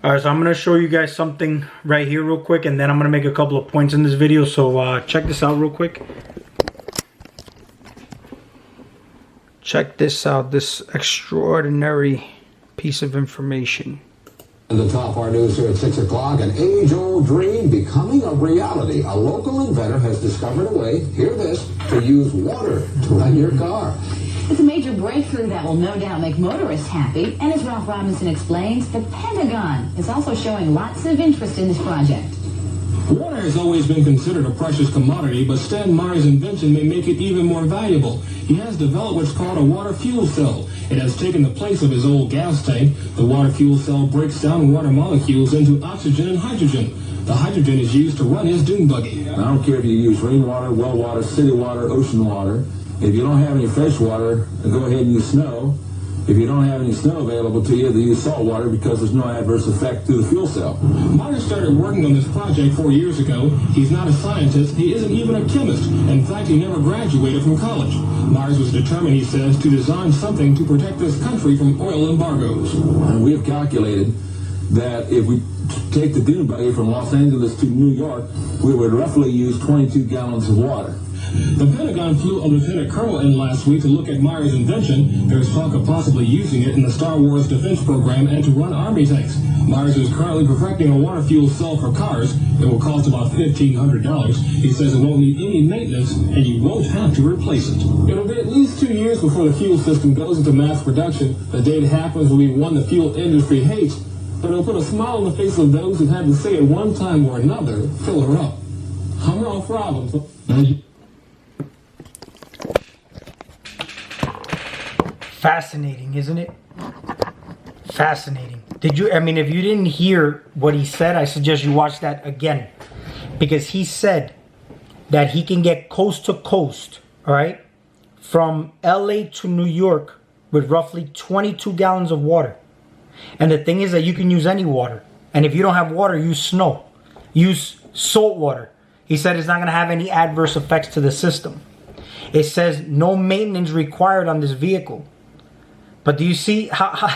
Alright, so I'm going to show you guys something right here real quick, and then I'm going to make a couple of points in this video. So check this out real quick. Check this out, this extraordinary piece of information. And the top our news here at 6 o'clock, an age-old dream becoming a reality. A local inventor has discovered a way, hear this, to use water to run your car. It's a major breakthrough that will no doubt make motorists happy. And as Ralph Robinson explains, the Pentagon is also showing lots of interest in this project. Water has always been considered a precious commodity, but Stan Meyer's invention may make it even more valuable. He has developed what's called a water fuel cell. It has taken the place of his old gas tank. The water fuel cell breaks down water molecules into oxygen and hydrogen. The hydrogen is used to run his dune buggy. I don't care if you use rainwater, well water, city water, ocean water. If you don't have any fresh water, go ahead and use snow. If you don't have any snow available to you, then use salt water because there's no adverse effect to the fuel cell. Meyer started working on this project 4 years ago. He's not a scientist. He isn't even a chemist. In fact, he never graduated from college. Myers was determined, he says, to design something to protect this country from oil embargoes. And we have calculated that if we take the dune buggy from Los Angeles to New York, we would roughly use 22 gallons of water. The Pentagon flew a lieutenant colonel in last week to look at Meyer's invention. There's talk of possibly using it in the Star Wars defense program and to run army tanks. Myers is currently perfecting a water fuel cell for cars. It will cost about $1,500. He says it won't need any maintenance and you won't have to replace it. It'll be at least 2 years before the fuel system goes into mass production. The day it happens will be one the fuel industry hates, but it'll put a smile on the face of those who had to say at one time or another, fill her up. I'm Ralph Robinson. Fascinating, isn't it? Fascinating. If you didn't hear what he said, I suggest you watch that again. Because he said that he can get coast to coast, all right, from LA to New York with roughly 22 gallons of water. And the thing is that you can use any water. And if you don't have water, use snow. Use salt water. He said it's not going to have any adverse effects to the system. It says no maintenance required on this vehicle. But do you see how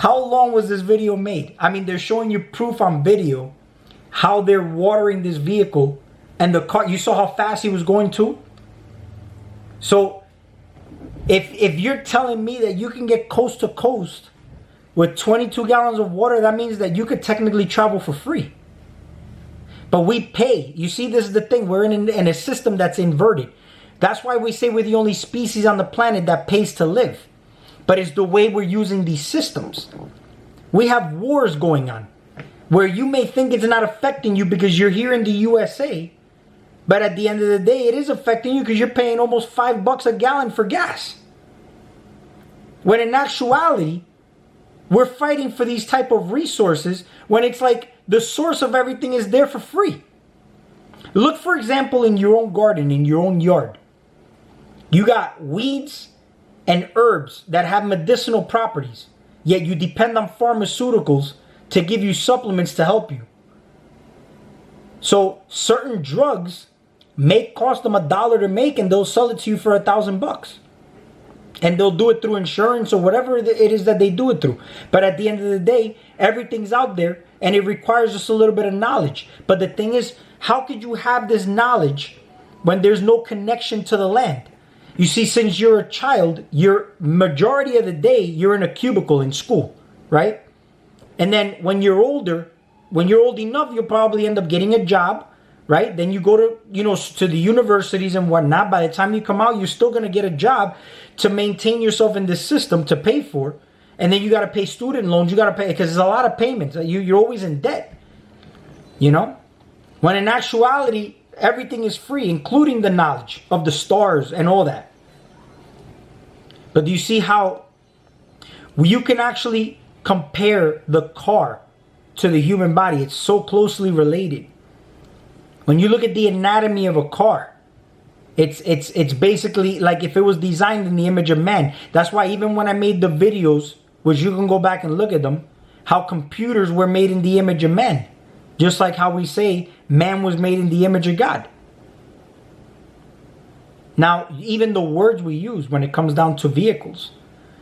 long was this video made? I mean, they're showing you proof on video how they're watering this vehicle, and the car, you saw how fast he was going too. So if you're telling me that you can get coast to coast with 22 gallons of water, that means that you could technically travel for free. But we pay. You see, this is the thing. We're in a system that's inverted. That's why we say we're the only species on the planet that pays to live. But it's the way we're using these systems. We have wars going on where you may think it's not affecting you because you're here in the USA. But at the end of the day, it is affecting you because you're paying almost $5 a gallon for gas. When in actuality, we're fighting for these type of resources when it's like the source of everything is there for free. Look, for example, in your own garden, in your own yard. You got weeds and herbs that have medicinal properties, yet you depend on pharmaceuticals to give you supplements to help you. So certain drugs may cost them $1 to make, and they'll sell it to you for $1,000. And they'll do it through insurance or whatever it is that they do it through. But at the end of the day, everything's out there, and it requires just a little bit of knowledge. But the thing is, how could you have this knowledge when there's no connection to the land? You see, since you're a child, your majority of the day, you're in a cubicle in school, right? And then when you're older, when you're old enough, you'll probably end up getting a job, right? Then you go to, to the universities and whatnot. By the time you come out, you're still going to get a job to maintain yourself in this system to pay for. And then you got to pay student loans. You got to pay, because there's a lot of payments. You're always in debt, When in actuality, everything is free, including the knowledge of the stars and all that. But do you see how you can actually compare the car to the human body? It's so closely related. When you look at the anatomy of a car, it's basically like if it was designed in the image of man. That's why even when I made the videos, which you can go back and look at them, how computers were made in the image of man. Just like how we say man was made in the image of God. Now, even the words we use when it comes down to vehicles.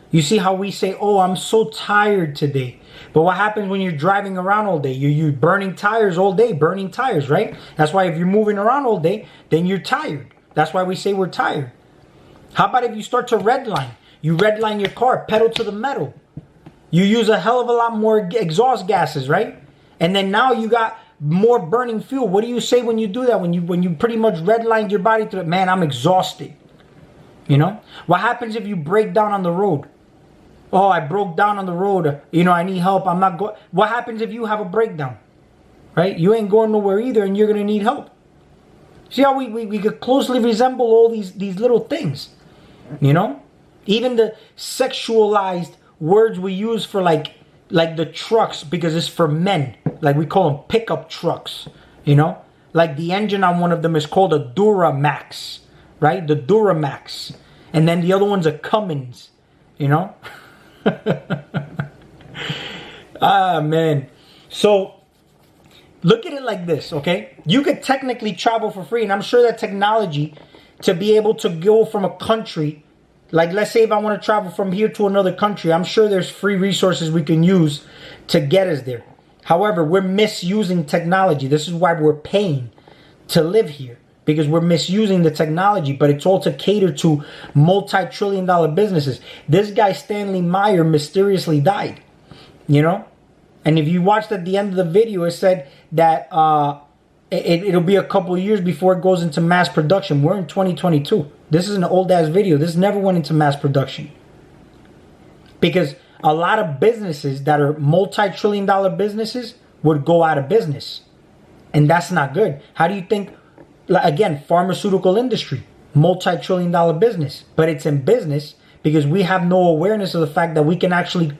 You see how we say, oh, I'm so tired today. But what happens when you're driving around all day? You're burning tires all day, burning tires, right? That's why if you're moving around all day, then you're tired. That's why we say we're tired. How about if you start to redline? You redline your car, pedal to the metal. You use a hell of a lot more exhaust gases, right? And then now you got more burning fuel. What do you say when you do that? When you pretty much redlined your body to it, man, I'm exhausted. You know? What happens if you break down on the road? Oh, I broke down on the road. You know, I need help. I'm not going. What happens if you have a breakdown? Right? You ain't going nowhere either, and you're going to need help. See how we could closely resemble all these little things. You know? Even the sexualized words we use for like the trucks, because it's for men. Like we call them pickup trucks. You know? Like the engine on one of them is called a Duramax. Right? The Duramax. And then the other one's a Cummins. You know? Ah, man. So look at it like this, okay? You could technically travel for free, and I'm sure that technology to be able to go from a country, like let's say if I want to travel from here to another country, I'm sure there's free resources we can use to get us there. However, we're misusing technology. This is why we're paying to live here, because we're misusing the technology, but it's all to cater to multi-trillion-dollar businesses. This guy, Stanley Meyer, mysteriously died, you know? And if you watched at the end of the video, it said that it'll be a couple of years before it goes into mass production. We're in 2022. This is an old-ass video. This never went into mass production. Because a lot of businesses that are multi-trillion-dollar businesses would go out of business. And that's not good. How do you think... Again, pharmaceutical industry, multi-trillion-dollar business, but it's in business because we have no awareness of the fact that we can actually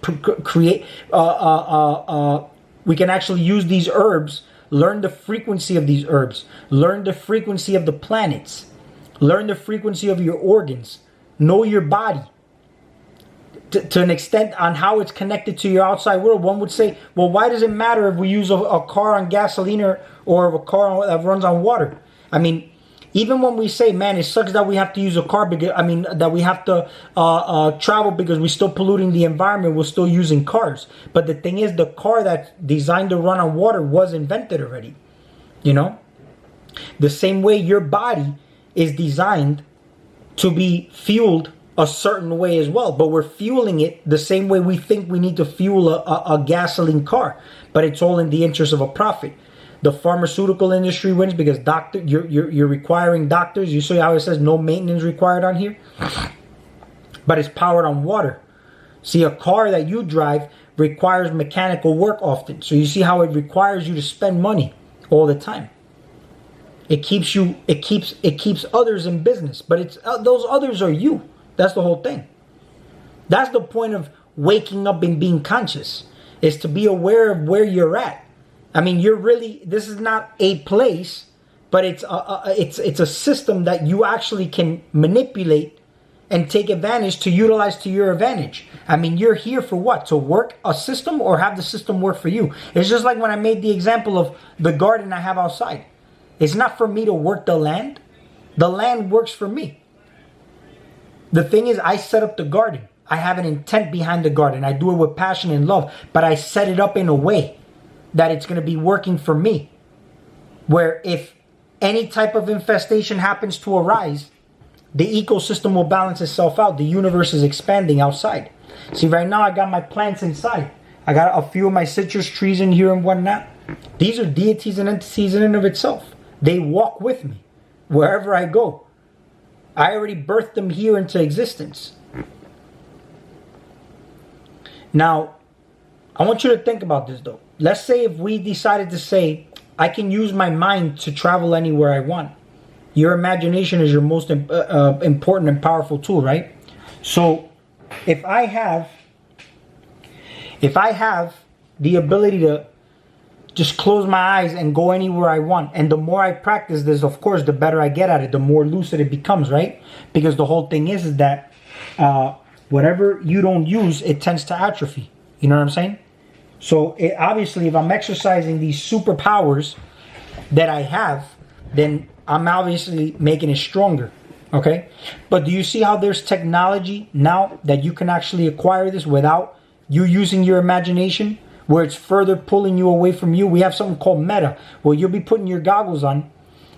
create, we can actually use these herbs, learn the frequency of these herbs, learn the frequency of the planets, learn the frequency of your organs, know your body to an extent on how it's connected to your outside world. One would say, well, why does it matter if we use a car on gasoline or a car that runs on water? I mean, even when we say, man, it sucks that we have to use a car, because, I mean, that we have to travel because we're still polluting the environment, we're still using cars. But the thing is, the car that's designed to run on water was invented already, you know? The same way your body is designed to be fueled a certain way as well, but we're fueling it the same way we think we need to fuel a gasoline car, but it's all in the interest of a profit. The pharmaceutical industry wins because you're requiring doctors. You see how it says no maintenance required on here? But it's powered on water. See, a car that you drive requires mechanical work often. So you see how it requires you to spend money all the time. It keeps others in business, but it's those others are you. That's the whole thing. That's the point of waking up and being conscious, is to be aware of where you're at. I mean, this is not a place, but it's a system that you actually can manipulate and take advantage to utilize to your advantage. I mean, you're here for what? To work a system or have the system work for you? It's just like when I made the example of the garden I have outside. It's not for me to work the land. The land works for me. The thing is, I set up the garden. I have an intent behind the garden. I do it with passion and love, but I set it up in a way that it's going to be working for me, where if any type of infestation happens to arise, the ecosystem will balance itself out. The universe is expanding outside. See, right now I got my plants inside. I got a few of my citrus trees in here and whatnot. These are deities and entities in and of itself. They walk with me wherever I go. I already birthed them here into existence. Now, I want you to think about this though. Let's say if we decided to say, I can use my mind to travel anywhere I want. Your imagination is your most important and powerful tool, right? So if I have the ability to just close my eyes and go anywhere I want, and the more I practice this, of course, the better I get at it, the more lucid it becomes, right? Because the whole thing is that whatever you don't use, it tends to atrophy. You know what I'm saying? So obviously, if I'm exercising these superpowers that I have, then I'm obviously making it stronger. Okay? But do you see how there's technology now that you can actually acquire this without you using your imagination, where it's further pulling you away from you? We have something called Meta, where you'll be putting your goggles on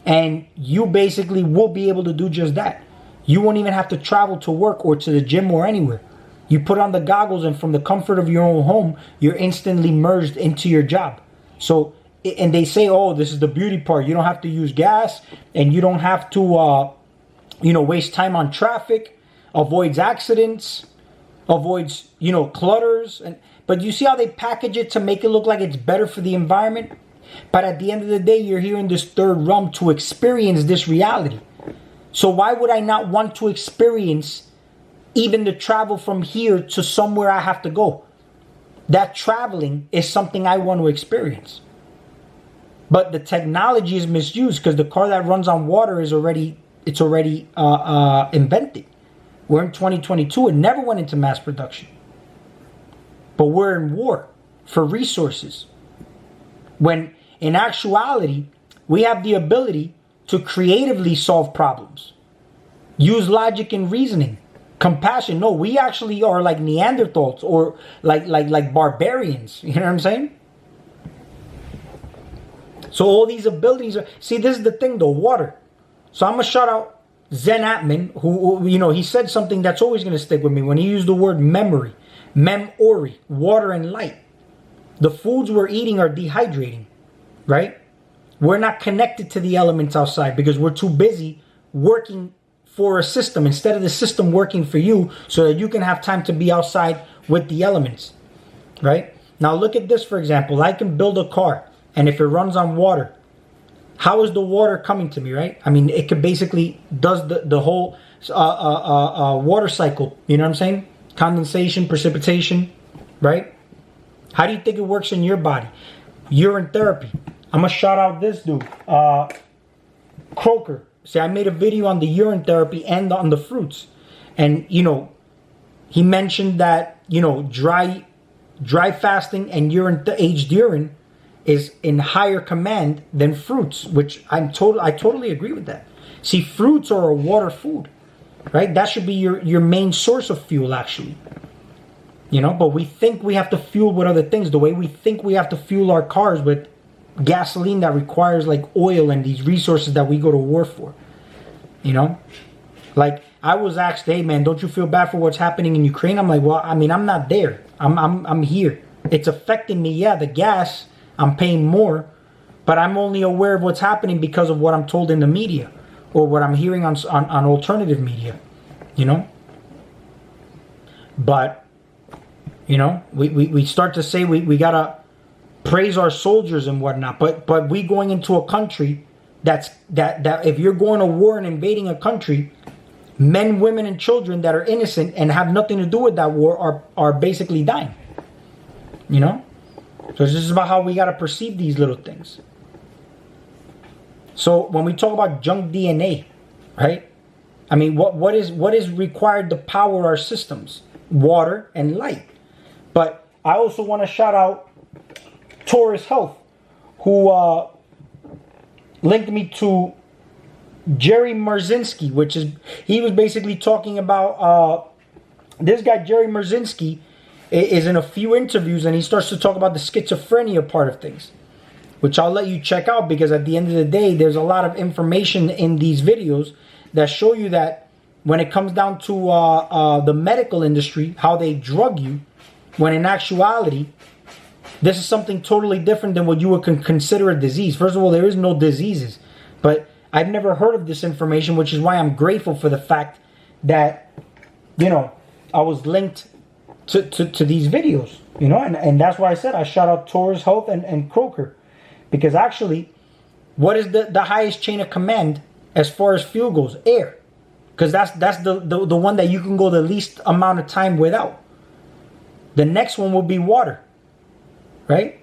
and you basically will be able to do just that. You won't even have to travel to work or to the gym or anywhere. You put on the goggles and from the comfort of your own home, you're instantly merged into your job. So, and they say, oh, this is the beauty part. You don't have to use gas and you don't have to, waste time on traffic, avoids accidents, avoids, clutters. But you see how they package it to make it look like it's better for the environment? But at the end of the day, you're here in this third realm to experience this reality. So why would I not want to experience even the travel from here to somewhere I have to go? That traveling is something I want to experience. But the technology is misused because the car that runs on water is already invented. We're in 2022. It never went into mass production. But we're in war for resources. When in actuality, we have the ability to creatively solve problems. Use logic and reasoning. Compassion. No, we actually are like Neanderthals or like barbarians. You know what I'm saying? So all these abilities are, see, this is the thing though, water. So I'm going to shout out Zen Atman, who he said something that's always going to stick with me when he used the word memory. Mem-ori, water and light. The foods we're eating are dehydrating, right? We're not connected to the elements outside because we're too busy working for a system instead of the system working for you so that you can have time to be outside with the elements, right? Now look at this, for example. I can build a car, and if it runs on water, how is the water coming to me, right? I mean, it could basically does the whole water cycle, you know what I'm saying? Condensation, precipitation, right? How do you think it works in your body? Urine therapy. I'm going to shout out this dude, Croker. See, I made a video on the urine therapy and on the fruits. And, he mentioned that, dry fasting and aged urine is in higher command than fruits, which I totally agree with that. See, fruits are a water food, right? That should be your main source of fuel, actually. But we think we have to fuel with other things. The way we think we have to fuel our cars with gasoline that requires like oil and these resources that we go to war for. Like I was asked, hey man, don't you feel bad for what's happening in Ukraine? I'm like, well, I mean, I'm not there. I'm here. It's affecting me. Yeah, the gas, I'm paying more, but I'm only aware of what's happening because of what I'm told in the media or what I'm hearing on alternative media, But, we start to say we gotta praise our soldiers and whatnot, but we going into a country that if you're going to war and invading a country, men, women, and children that are innocent and have nothing to do with that war are basically dying. So it's just about how we gotta perceive these little things. So when we talk about junk DNA, right? I mean, what is required to power our systems? Water and light. But I also want to shout out Taurus Health, who linked me to Jerry Marzinski, he was basically talking about this guy, Jerry Marzinski, is in a few interviews and he starts to talk about the schizophrenia part of things, which I'll let you check out because at the end of the day, there's a lot of information in these videos that show you that when it comes down to the medical industry, how they drug you, when in actuality, this is something totally different than what you would consider a disease. First of all, there is no diseases, but I've never heard of this information, which is why I'm grateful for the fact that, I was linked to these videos, and that's why I said I shout out Taurus Health and Croker, because actually, what is the highest chain of command as far as fuel goes? Air, because that's the one that you can go the least amount of time without. The next one will be water, right?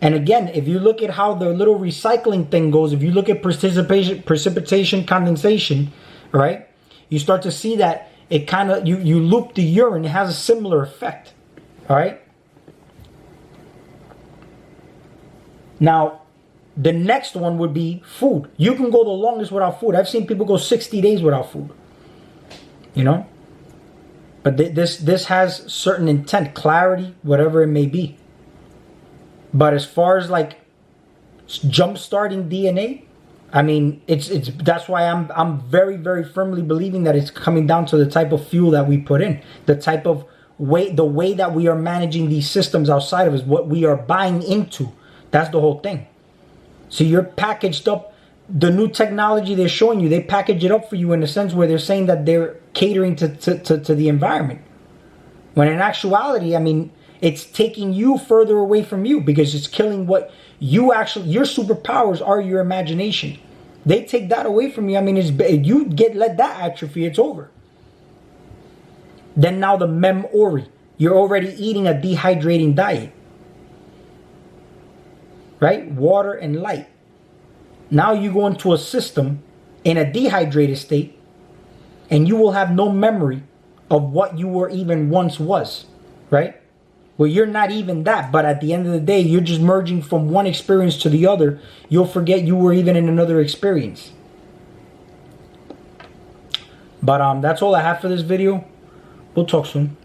And again, if you look at how the little recycling thing goes, if you look at precipitation, condensation, right? You start to see that it kind of, you loop the urine, it has a similar effect, all right? Now, The next one would be food. You can go the longest without food. I've seen people go 60 days without food. You know? But this has certain intent, clarity, whatever it may be. But as far as like jump-starting DNA, I mean, that's why I'm very, very firmly believing that it's coming down to the type of fuel that we put in, the type of way, the way that we are managing these systems outside of us, what we are buying into. That's the whole thing. So you're packaged up. The new technology they're showing you, they package it up for you in a sense where they're saying that they're catering to the environment. When in actuality, I mean, it's taking you further away from you because it's killing what you actually, your superpowers are your imagination. They take that away from you. I mean, you let that atrophy, it's over. Then now the mem-ori. You're already eating a dehydrating diet. Right? Water and light. Now you go into a system in a dehydrated state and you will have no memory of what you were even once was. Right? Well, you're not even that, but at the end of the day, you're just merging from one experience to the other. You'll forget you were even in another experience. But that's all I have for this video. We'll talk soon.